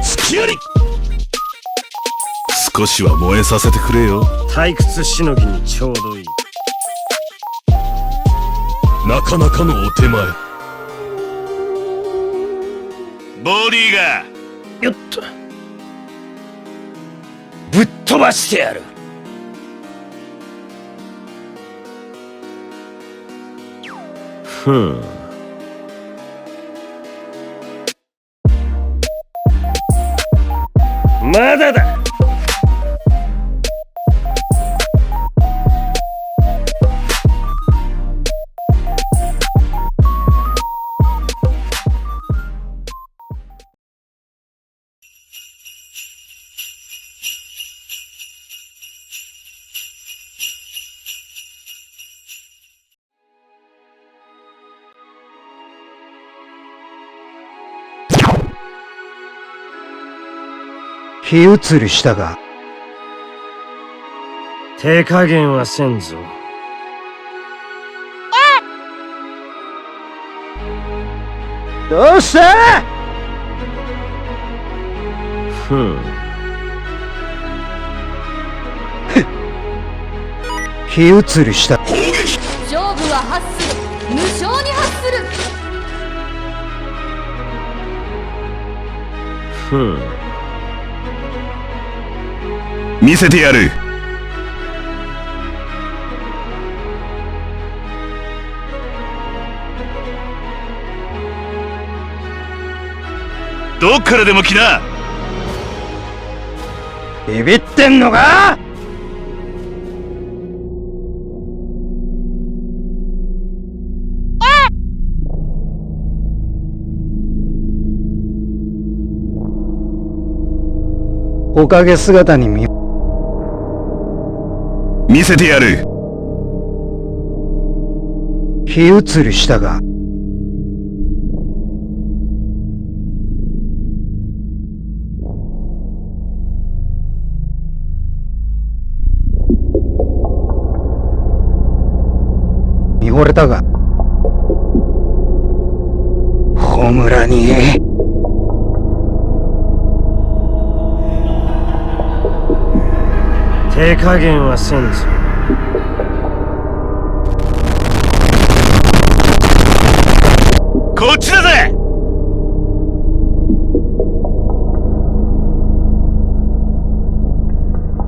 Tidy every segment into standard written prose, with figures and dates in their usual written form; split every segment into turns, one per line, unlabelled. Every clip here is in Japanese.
月より少しは燃えさせてくれよ。
退屈しのぎにちょうどいい。
なかなかのお手前。ボディが
よっとぶっ飛ばしてやる。ふん。まだだ。
火移りしたが
手加減はせんぞ。
どうした
ふん。
火移りした
勝負は発する。無償に発する。
ふん。
見せてやる。どっからでも来な。
ビビってんのか。おかげ姿に
見せてやる。
火移りしたが見惚れたがホムラに
手加減はせんぞ。
こっちだぜ。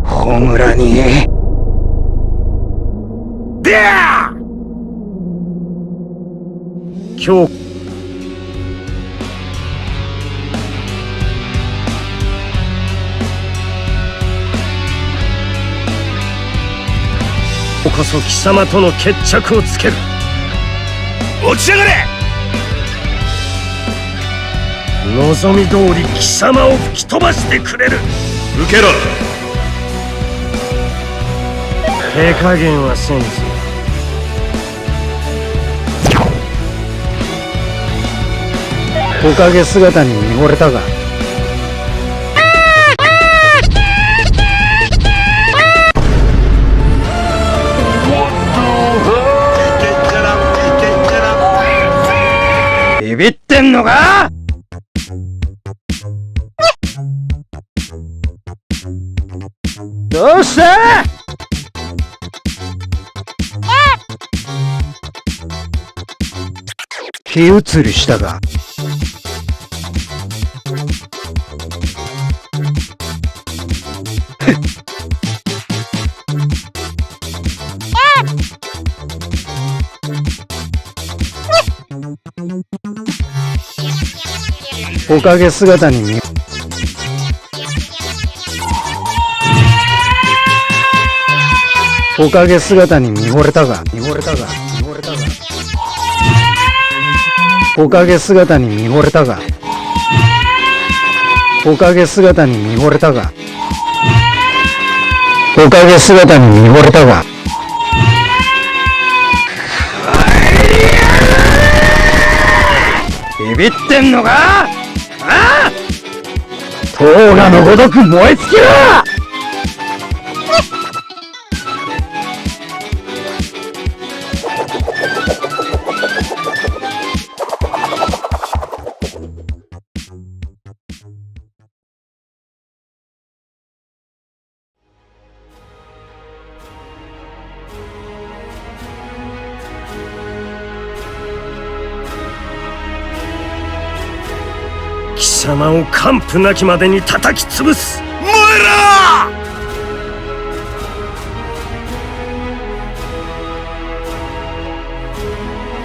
ホムラに
でゃー。
今日こそ貴様との決着をつける。
落ちやがれ。
望み通り貴様を吹き飛ばしてくれる。
受けろ。
手加減はせんぞ。
おかげ姿に見惚れたがビビってんのか。どうした火移りしたがおかげ姿に見おかげ姿に見惚れたがおかげ姿に見惚れたがおかげ姿に見惚れたがおかげ姿に見惚れたがビビってんのか。ああトウガのごとく燃え尽きろ。
様を完膚なきまでに叩き潰す。
燃えろ。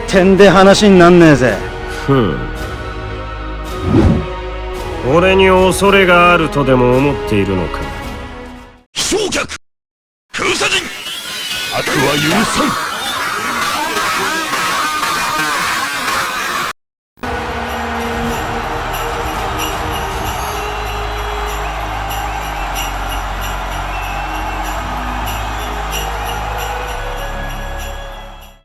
点で話になんねえぜ。
俺に恐れがあるとでも思っているのか。